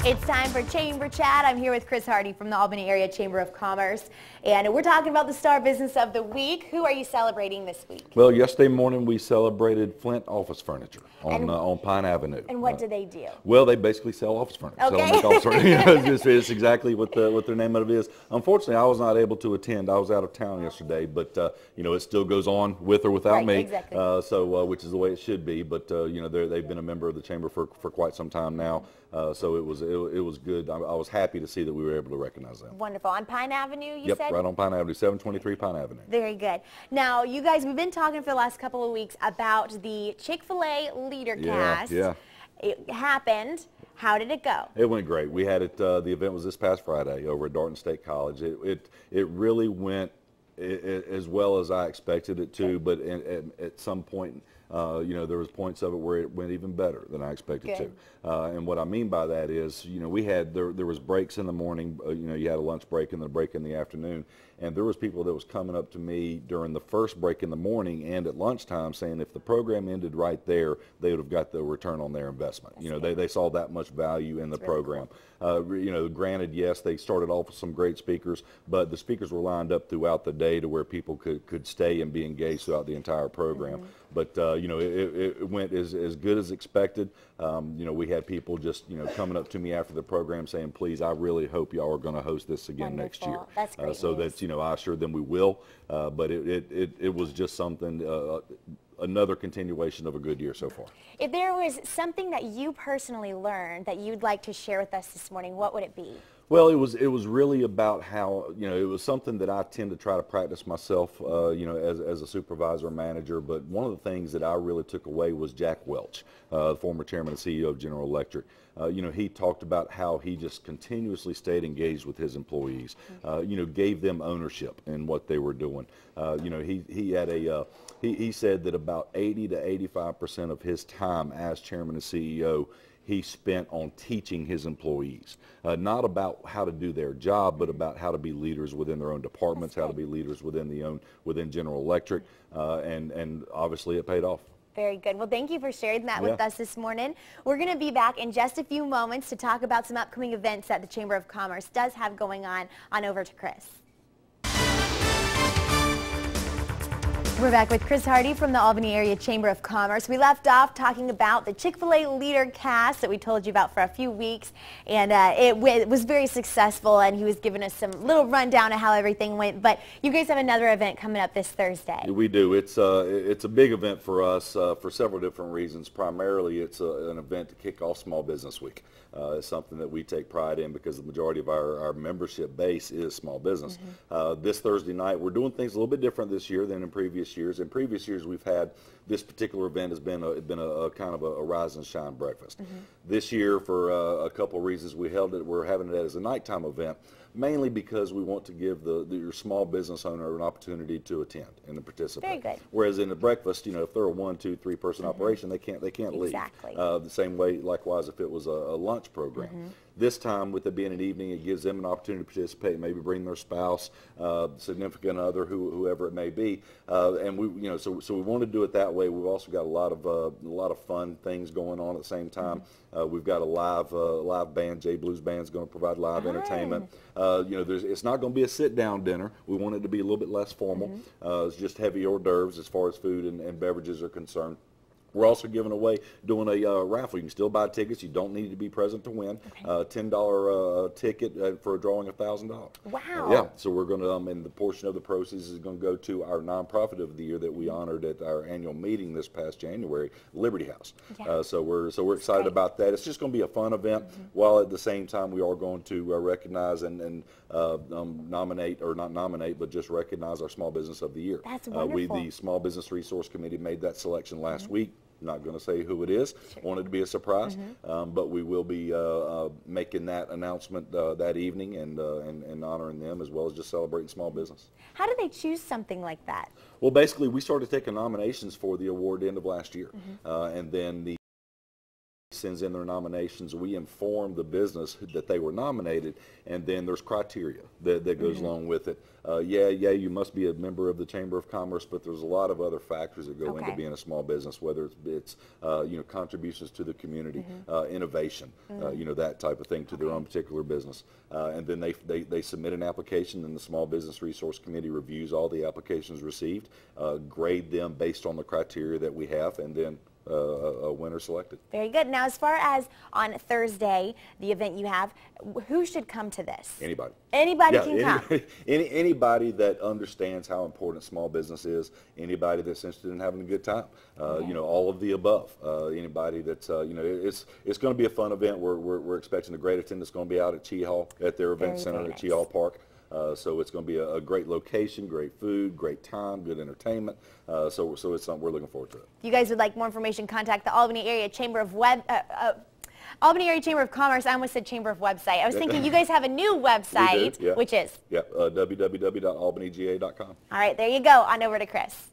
It's time for Chamber Chat. I'm here with Chris Hardy from the Albany Area Chamber of Commerce, and we're talking about the Star Business of the Week. Who are you celebrating this week? Well, yesterday morning we celebrated Flint Office Furniture on Pine Avenue. And what do they do? Well, they basically sell office furniture. Okay. Sell office furniture. It's exactly what their name of it is. Unfortunately, I was not able to attend. I was out of town yesterday, but it still goes on with or without me. Exactly. Which is the way it should be. But they've been a member of the chamber for quite some time now. So it was good. I was happy to see that we were able to recognize them. Wonderful. On Pine Avenue, you said? Yep, right on Pine Avenue, 723 Pine Avenue. Very good. Now, you guys, we've been talking for the last couple of weeks about the Chick-fil-A Leader Cast. Yeah. It happened. How did it go? It went great. We had it. The event was this past Friday over at Darton State College. It really went as well as I expected it to, but at some point, there was points of it where it went even better than I expected to. And what I mean by that is, we had there was breaks in the morning. You had a lunch break and then a break in the afternoon, and there was people that was coming up to me during the first break in the morning and at lunchtime saying if the program ended right there, they would have got the return on their investment. They saw that much value in the program. Cool. Granted, yes, they started off with some great speakers, but the speakers were lined up throughout the day to where people could stay and be engaged throughout the entire program. Mm-hmm. But it went as good as expected. We had people just coming up to me after the program saying, "Please, I really hope y'all are going to host this again next year." That's great so news. that I assured them we will. But it was just something. Another continuation of a good year so far. If there was something that you personally learned that you'd like to share with us this morning, what would it be? Well, it was really about how, it was something that I tend to try to practice myself, as a supervisor or manager. But one of the things that I really took away was Jack Welch, the former chairman and CEO of General Electric. He talked about how he just continuously stayed engaged with his employees, gave them ownership in what they were doing. He said that about 80 to 85% of his time as chairman and CEO he spent on teaching his employees, not about how to do their job, but about how to be leaders within their own departments, how to be leaders within General Electric, and obviously it paid off. Very good. Well, thank you for sharing that with us this morning. We're going to be back in just a few moments to talk about some upcoming events that the Chamber of Commerce does have going on. Over to Chris. We're back with Chris Hardy from the Albany Area Chamber of Commerce. We left off talking about the Chick-fil-A Leader Cast that we told you about for a few weeks, and it was very successful, and he was giving us some little rundown of how everything went. But you guys have another event coming up this Thursday. We do. It's a big event for us for several different reasons. Primarily, it's an event to kick off Small Business Week. It's something that we take pride in because the majority of our membership base is small business. Mm-hmm. This Thursday night, we're doing things a little bit different this year than in previous years. In previous years, we've had this particular event has been a kind of a rise and shine breakfast. Mm-hmm. This year, for a couple of reasons, we're having it as a nighttime event, mainly because we want to give your small business owner an opportunity to attend and to participate. Very good. Whereas in the breakfast, if they're a 1, 2, 3 person operation, they can't leave. Exactly. The same way, likewise, if it was a lunch program. Mm-hmm. This time, with it being an evening, it gives them an opportunity to participate, maybe bring their spouse, significant other, whoever it may be, and so we want to do it that way. We've also got a lot of fun things going on at the same time. We've got a live band. Jay Blues Band is going to provide live entertainment. It's not going to be a sit-down dinner. We want it to be a little bit less formal. Mm-hmm. It's just heavy hors d'oeuvres as far as food and beverages are concerned. We're also doing a raffle. You can still buy tickets. You don't need to be present to win. Okay. $10 ticket for a drawing of $1,000. Wow. Yeah. So we're going to, and the portion of the proceeds is going to go to our nonprofit of the year that we honored at our annual meeting this past January, Liberty House. Yeah. So we're excited about that. It's just going to be a fun event, while at the same time we are going to recognize and nominate, or not nominate, but just recognize our Small Business of the Year. That's wonderful. The Small Business Resource Committee made that selection last week. Not going to say who it is. Sure. Want it to be a surprise, but we will be making that announcement that evening and honoring them, as well as just celebrating small business. How do they choose something like that? Well, basically, we started taking nominations for the award at the end of last year, and then the sends in their nominations. We inform the business that they were nominated, and then there's criteria that goes along with it. Yeah, you must be a member of the Chamber of Commerce, but there's a lot of other factors that go into being a small business, whether it's contributions to the community, innovation, that type of thing to their own particular business. And then they submit an application, and the Small Business Resource Committee reviews all the applications received, grade them based on the criteria that we have, and then a winner selected. Very good. Now, as far as on Thursday, the event you have, who should come to this? Anybody. Anybody can come. Anybody that understands how important small business is. Anybody that's interested in having a good time. All of the above. Anybody that's it's going to be a fun event. We're expecting a great attendance. It's going to be out at Chi Hall at their event center at Chi Hall Park. So it's going to be a great location, great food, great time, good entertainment. So it's something we're looking forward to. If you guys would like more information, contact the Albany Area Chamber of Albany Area Chamber of Commerce. I almost said Chamber of Website. I was thinking you guys have a new website, which is? www.albanyga.com. All right, there you go. On over to Chris.